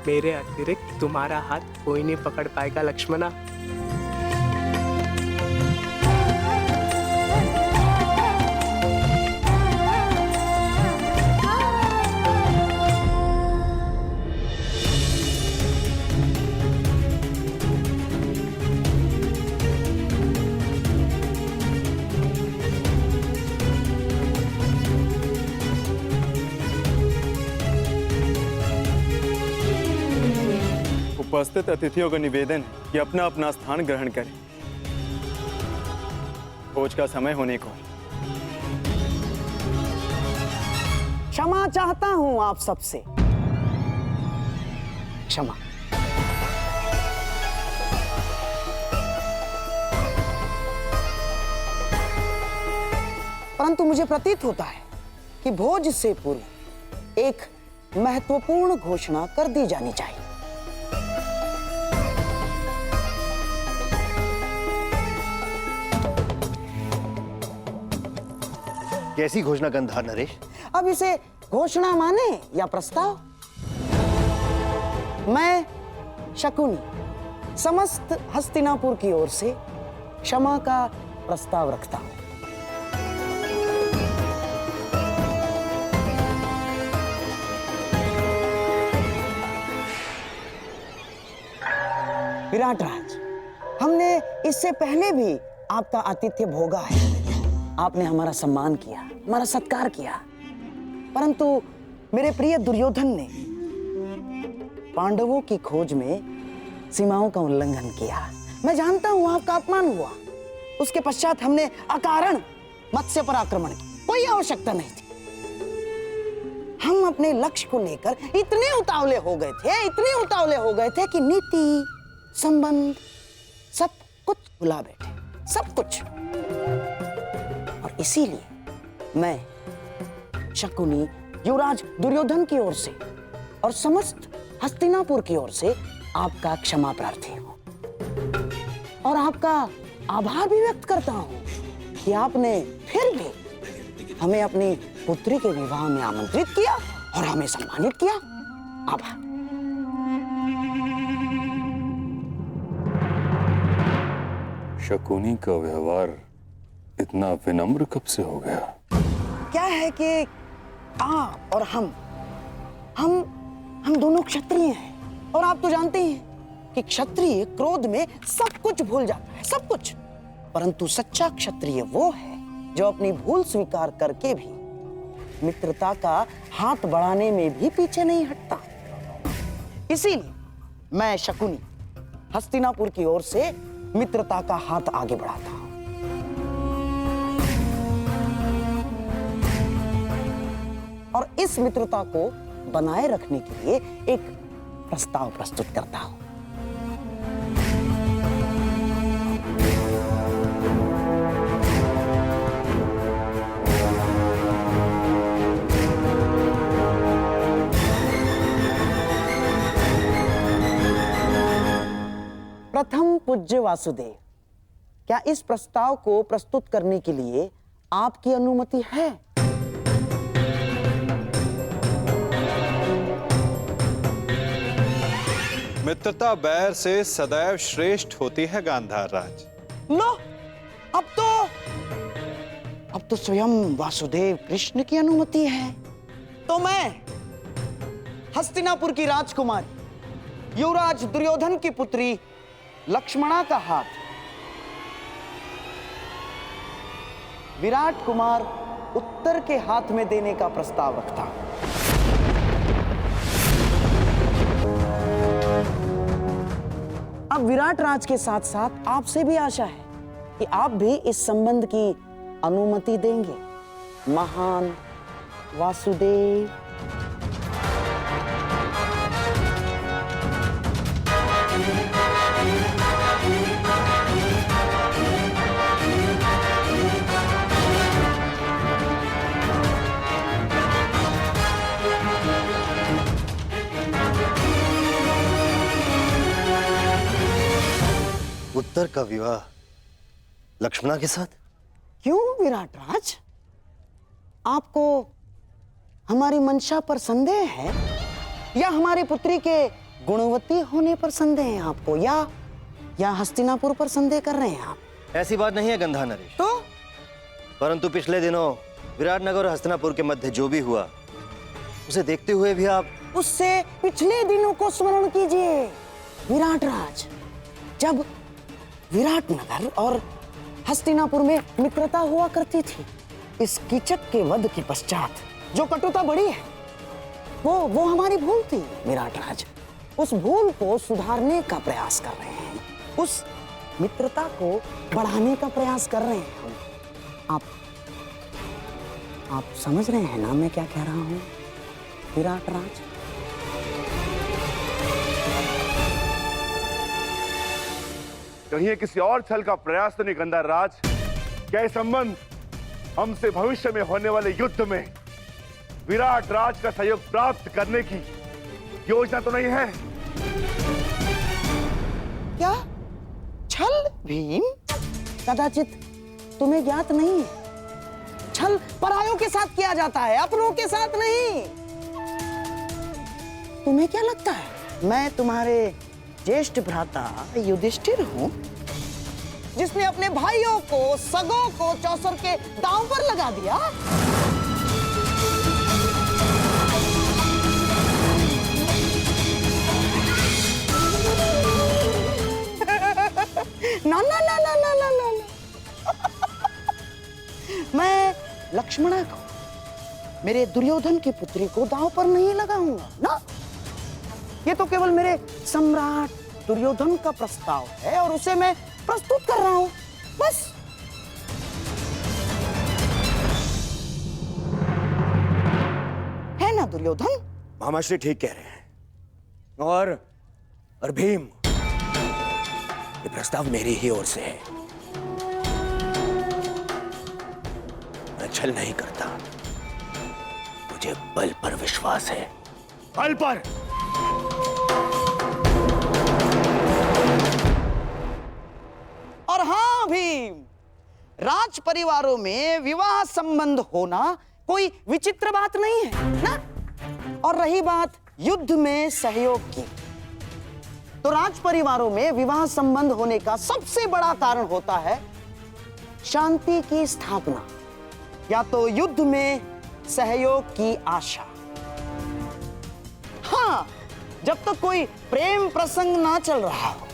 मेरे अतिरिक्त तुम्हारा हाथ कोई नहीं पकड़ पाएगा लक्ष्मणा। उपस्थित अतिथियों का निवेदन है कि अपना अपना स्थान ग्रहण करें। भोज का समय होने को है। क्षमा चाहता हूं आप सबसे, क्षमा। परंतु मुझे प्रतीत होता है कि भोज से पूर्व एक महत्वपूर्ण घोषणा कर दी जानी चाहिए। कैसी घोषणा गंधार नरेश? अब इसे घोषणा माने या प्रस्ताव, मैं शकुनी समस्त हस्तिनापुर की ओर से क्षमा का प्रस्ताव रखता हूं। विराट राज, हमने इससे पहले भी आपका आतिथ्य भोगा है। आपने हमारा सम्मान किया, हमारा सत्कार किया, परंतु मेरे प्रिय दुर्योधन ने पांडवों की खोज में सीमाओं का उल्लंघन किया। मैं जानता हूं आपका अपमान हुआ। उसके पश्चात हमने अकारण मत्स्य पर आक्रमण किया, कोई आवश्यकता नहीं थी। हम अपने लक्ष्य को लेकर इतने उतावले हो गए थे कि नीति, संबंध, सब कुछ भुला बैठे, सब कुछ। और इसीलिए मैं शकुनी युवराज दुर्योधन की ओर से और समस्त हस्तिनापुर की ओर से आपका क्षमा प्रार्थी हूं और आपका आभार भी व्यक्त करता हूं कि आपने फिर भी हमें अपनी पुत्री के विवाह में आमंत्रित किया और हमें सम्मानित किया। आभार। शकुनी का व्यवहार इतना विनम्र कब से हो गया? क्या है कि आप और हम दोनों क्षत्रिय हैं और आप तो जानते हैं कि क्षत्रिय क्रोध में सब कुछ भूल जाता है, सब कुछ। परंतु सच्चा क्षत्रिय वो है जो अपनी भूल स्वीकार करके भी मित्रता का हाथ बढ़ाने में भी पीछे नहीं हटता। इसीलिए मैं शकुनी हस्तिनापुर की ओर से मित्रता का हाथ आगे बढ़ाता हूं। और इस मित्रता को बनाए रखने के लिए एक प्रस्ताव प्रस्तुत करता हूं। प्रथम पूज्य वासुदेव, क्या इस प्रस्ताव को प्रस्तुत करने के लिए आपकी अनुमति है? मित्रता बैर से सदैव श्रेष्ठ होती है गांधार राज। लो, अब तो स्वयं वासुदेव कृष्ण की अनुमति है। तो मैं हस्तिनापुर की राजकुमारी युवराज दुर्योधन की पुत्री लक्ष्मणा का हाथ विराट कुमार उत्तर के हाथ में देने का प्रस्ताव रखता हूं। अब विराट राज के साथ साथ आपसे भी आशा है कि आप भी इस संबंध की अनुमति देंगे। महान वासुदेव। उत्तर का विवाह लक्ष्मणा के साथ? क्यों विराट राज, आपको हमारी मंशा पर संदेह है या हमारी पुत्री के गुणवती होने पर संदेह है आपको, या हस्तिनापुर पर संदेह कर रहे हैं आप? ऐसी बात नहीं है गंधार नरेश। तो परंतु पिछले दिनों विराटनगर और हस्तिनापुर के मध्य जो भी हुआ उसे देखते हुए भी आप उससे पिछले दिनों को स्मरण कीजिए विराट राज, जब विराटनगर और हस्तिनापुर में मित्रता हुआ करती थी। इस कीचक के वध के पश्चात जो कटुता बढ़ी है वो हमारी भूल थी विराट राज। उस भूल को सुधारने का प्रयास कर रहे हैं, उस मित्रता को बढ़ाने का प्रयास कर रहे हैं हम। आप समझ रहे हैं ना मैं क्या कह रहा हूं विराट राज? कहीं ये किसी और छल का प्रयास तो नहीं गंदा राज? क्या ये संबंध हमसे भविष्य में होने वाले युद्ध में विराट राज का सहयोग प्राप्त करने की योजना तो नहीं है? क्या छल भीम? कदाचित तुम्हें ज्ञात नहीं है, छल परायों के साथ किया जाता है, अपनों के साथ नहीं। तुम्हें क्या लगता है मैं तुम्हारे ज्येष्ठ भ्राता युधिष्ठिर हूं, जिसने अपने भाइयों को, सगों को चौसर के दांव पर लगा दिया? ना ना ना ना ना ना ना, मैं लक्ष्मणा को, मेरे दुर्योधन की पुत्री को दांव पर नहीं लगाऊंगा ना। ये तो केवल मेरे सम्राट दुर्योधन का प्रस्ताव है और उसे मैं प्रस्तुत कर रहा हूं, बस। है ना दुर्योधन? मामाश्री ठीक कह रहे हैं। और भीम, ये प्रस्ताव मेरी ही ओर से है। मैं छल नहीं करता, मुझे बल पर विश्वास है, बल पर। और हाँ भीम, राज परिवारों में विवाह संबंध होना कोई विचित्र बात नहीं है ना। और रही बात युद्ध में सहयोग की, तो राज परिवारों में विवाह संबंध होने का सबसे बड़ा कारण होता है शांति की स्थापना या तो युद्ध में सहयोग की आशा। हाँ, जब तक कोई प्रेम प्रसंग ना चल रहा हो।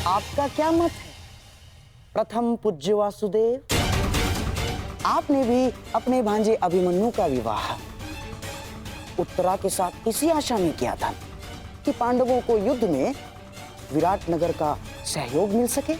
आपका क्या मत है प्रथम पूज्य वासुदेव? आपने भी अपने भांजे अभिमन्यु का विवाह उत्तरा के साथ इसी आशा में किया था कि पांडवों को युद्ध में विराट नगर का सहयोग मिल सके।